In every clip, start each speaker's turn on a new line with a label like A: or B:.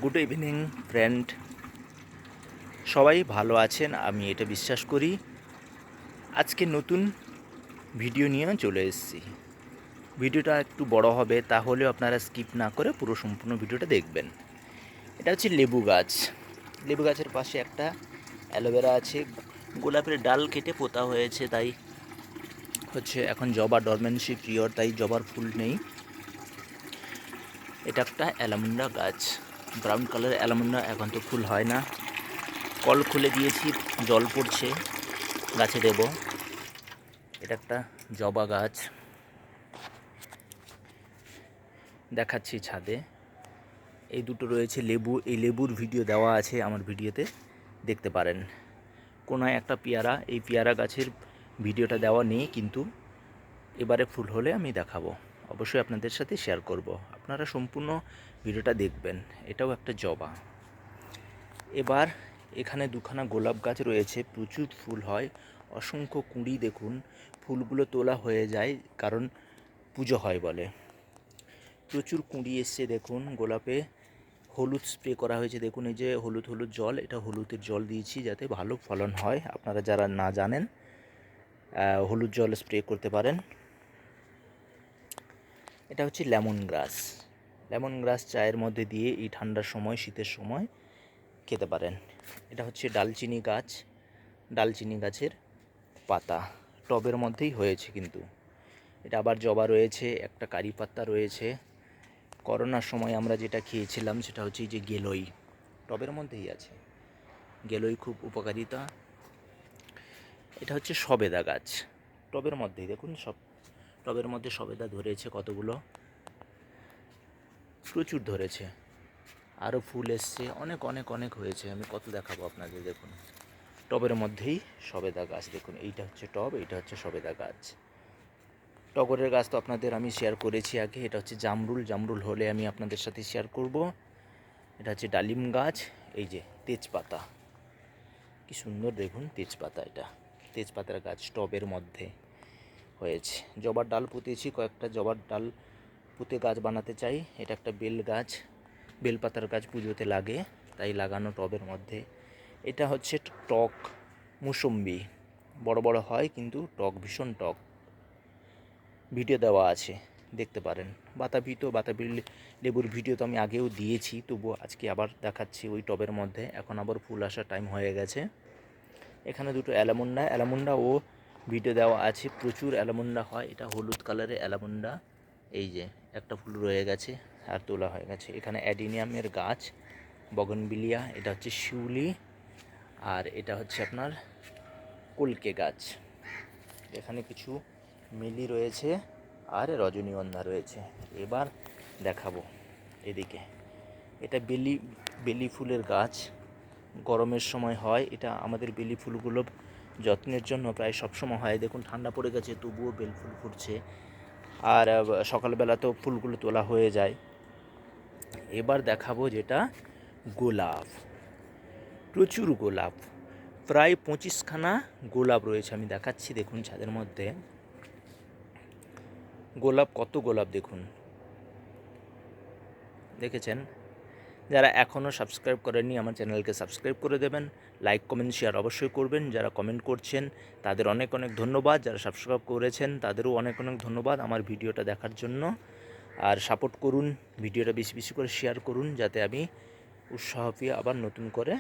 A: Good evening friend, সবাই ভালো আছেন আমি এটা বিশ্বাস করি। আজকে নতুন ভিডিও নিয়ে চলে এসেছি। ভিডিওটা একটু বড় হবে, তাহলেও আপনারা স্কিপ না করে পুরো সম্পূর্ণ ভিডিওটা দেখবেন। এটা হচ্ছে লেবু গাছ। লেবু গাছের পাশে একটা অ্যালোভেরা আছে। গোলাপের ডাল কেটে পোতা হয়েছে, তাই হচ্ছে এখন জবা ডরমেন্সি পিরিয়ড, তাই জবার ফুল নেই। এটা একটা অ্যালামুন্ডা গাছ, ব্রাউন কালারের অ্যালামুন্ডা। এখন তো ফুল হয় না, কল খুলে দিয়েছি, জল পড়ছে, গাছে দেব। এটা একটা জবা গাছ, দেখাচ্ছি ছাদে। এই দুটো রয়েছে লেবু, এই লেবুর ভিডিও দেওয়া আছে আমার ভিডিওতে, দেখতে পারেন। কোনায় একটা পেয়ারা, এই পেয়ারা গাছের ভিডিওটা দেওয়া নেই, কিন্তু এবারে ফুল হলে আমি দেখাবো, অবশ্যই আপনাদের সাথে শেয়ার করব। আপনারা সম্পূর্ণ ভিডিওটা দেখবেন। এটাও একটা জবা। এবার এখানে দুখানা গোলাপ গাছ রয়েছে, প্রচুর ফুল হয়, অসংখ্য কুঁড়ি। দেখুন ফুলগুলো তোলা হয়ে যায়, কারণ পুজো হয় বলে। প্রচুর কুঁড়ি এসছে দেখুন। গোলাপে হলুদ স্প্রে করা হয়েছে, দেখুন এই যে হলুদ হলুদ জল, এটা হলুদের জল দিয়েছি যাতে ভালো ফলন হয়। আপনারা যারা না জানেন, হলুদ জল স্প্রে করতে পারেন। এটা হচ্ছে লেমন গ্রাস। লেমন গ্রাস চায়ের মধ্যে দিয়ে এই ঠান্ডার সময়, শীতের সময় খেতে পারেন। এটা হচ্ছে ডালচিনি গাছ। ডালচিনি গাছের পাতা টবের মধ্যেই হয়েছে, কিন্তু এটা আবার জবা রয়েছে, একটা কারি পাতা রয়েছে। করোনার সময় আমরা যেটা খেয়েছিলাম সেটা হচ্ছে যে গেলোই, টবের মধ্যেই আছে। গেলোই খুব উপকারিতা। এটা হচ্ছে সবেদা গাছ, টবের মধ্যেই দেখুন, সব টবের মধ্যে সবেদা ধরেছে কতগুলো, প্রচুর ধরেছে। আরও ফুল এসছে, অনেক অনেক অনেক হয়েছে। আমি কত দেখাবো আপনাদের, দেখুন টবের মধ্যেই সবেদা গাছ। দেখুন এইটা হচ্ছে টব, এইটা হচ্ছে সবেদা গাছ। টগরের গাছ তো আপনাদের আমি শেয়ার করেছি আগে। এটা হচ্ছে জামরুল, জামরুল হলে আমি আপনাদের সাথে শেয়ার করব। এটা হচ্ছে ডালিম গাছ। এই যে তেজপাতা, কি সুন্দর দেখুন তেজপাতা। এটা তেজপাতার গাছ টবের মধ্যে হয়েছে। জবার ডাল পুঁতেছি, কয়েকটা জবার ডাল পুঁতে গাছ বানাতে চাই। এটা একটা বেল গাছ, বেলপাতার গাছ পুজোতে লাগে, তাই লাগানো টবের মধ্যে। এটা হচ্ছে টক মুসম্বি, বড় বড় হয় কিন্তু টক, ভীষণ টক। ভিডিও দেওয়া আছে, দেখতে পারেন। বাতাবি লেবুর ভিডিও তো আমি আগেও দিয়েছি, তবুও আজকে আবার দেখাচ্ছি ওই টবের মধ্যে। এখন আবার ফুল আসার টাইম হয়ে গেছে। এখানে দুটো অ্যালামুন্ডা ও ভিডিও দেওয়া আছে, প্রচুর অ্যালামুন্ডা হয়। এটা হলুদ কালারের অ্যালামুন্ডা, এই যে একটা ফুল রয়ে গেছে আর তোলা হয়ে গেছে। এখানে অ্যাডিনিয়ামের গাছ, বগনবিলিয়া। এটা হচ্ছে শিউলি, আর এটা হচ্ছে আপনার কলকে গাছ। এখানে কিছু মিলি রয়েছে আর রজনীগন্ধা রয়েছে। এবার দেখাবো এদিকে। এটা বেলি ফুলের গাছ, গরমের সময় হয়। এটা আমাদের বেলি ফুলগুলো যত্নের জন্য প্রায় সবসময় হয়। দেখুন ঠান্ডা পড়ে গেছে, তবুও বেল ফুল ফুটছে, আর সকালবেলাতেও ফুলগুলো তোলা হয়ে যায়। এবার দেখাবো যেটা গোলাপ, প্রচুর গোলাপ, প্রায় 25খানা গোলাপ রয়েছে। আমি দেখাচ্ছি, দেখুন ছাদের মধ্যে গোলাপ, কত গোলাপ দেখুন, দেখেছেন? যারা এখনও সাবস্ক্রাইব করেননি আমার চ্যানেলকে সাবস্ক্রাইব করে দেবেন। লাইক কমেন্ট শেয়ার অবশ্যই করবেন। যারা কমেন্ট করছেন তাদের অনেক অনেক ধন্যবাদ, যারা সাবস্ক্রাইব করেছেন তাদেরও অনেক অনেক ধন্যবাদ আমার ভিডিওটা দেখার জন্য। আর সাপোর্ট করুন, ভিডিওটা বেশি বেশি করে শেয়ার করুন, যাতে আমি উৎসাহ পেয়ে আবার নতুন করে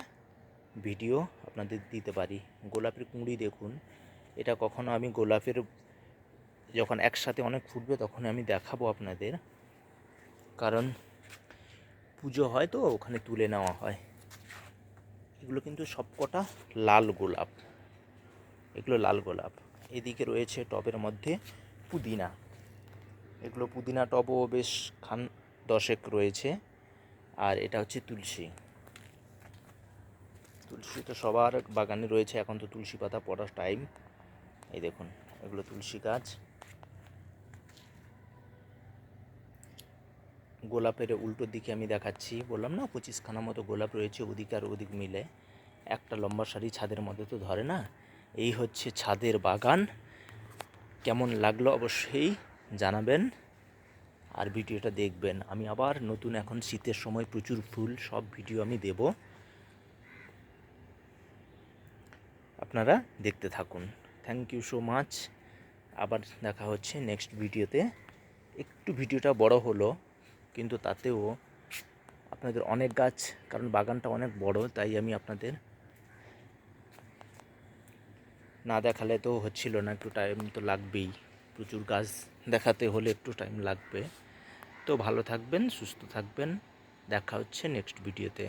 A: ভিডিও আপনাদের দিতে পারি। গোলাপের কুঁড়ি দেখুন। এটা কখনো আমি গোলাপের যখন একসাথে অনেক ফুটবে তখন আমি দেখাবো আপনাদের, কারণ পুজো হয় তো ওখানে তুলে নেওয়া হয়। এগুলো কিন্তু সবকটা লাল গোলাপ, এগুলো লাল গোলাপ। এদিকে রয়েছে টবের মধ্যে পুদিনা, এগুলো পুদিনা টবও বেশ 10 রয়েছে। আর এটা হচ্ছে তুলসী। তুলসী তো সবার বাগানে রয়েছে, এখন তো তুলসী পাতা পড়ার টাইম। এই দেখুন এগুলো তুলসী গাছ। গোলাপের উল্টো দিকে আমি দেখাচ্ছি, বললাম না 25খানা মতো গোলাপ রয়েছে, ওদিকে আর ওদিক মিলে একটা লম্বা সারি। ছাদের মধ্যে তো ধরে না। এই হচ্ছে ছাদের বাগান। কেমন লাগলো অবশ্যই জানাবেন। আর ভিডিওটা দেখবেন। আমি আবার নতুন, এখন শীতের সময় প্রচুর ফুল, সব ভিডিও আমি দেব, আপনারা দেখতে থাকুন। Thank you so much. আবার দেখা হচ্ছে নেক্সট ভিডিওতে। একটু ভিডিওটা বড় হলো, কিন্তু তাতেও আপনাদের অনেক গাছ, কারণ বাগানটা অনেক বড়, তাই আমি আপনাদের না দেখালে তো হচ্ছিল না, একটু টাইম তো লাগবেই, প্রচুর গাছ দেখাতে হলে একটু টাইম লাগবে। তো ভালো থাকবেন, সুস্থ থাকবেন, দেখা হচ্ছে নেক্সট ভিডিওতে।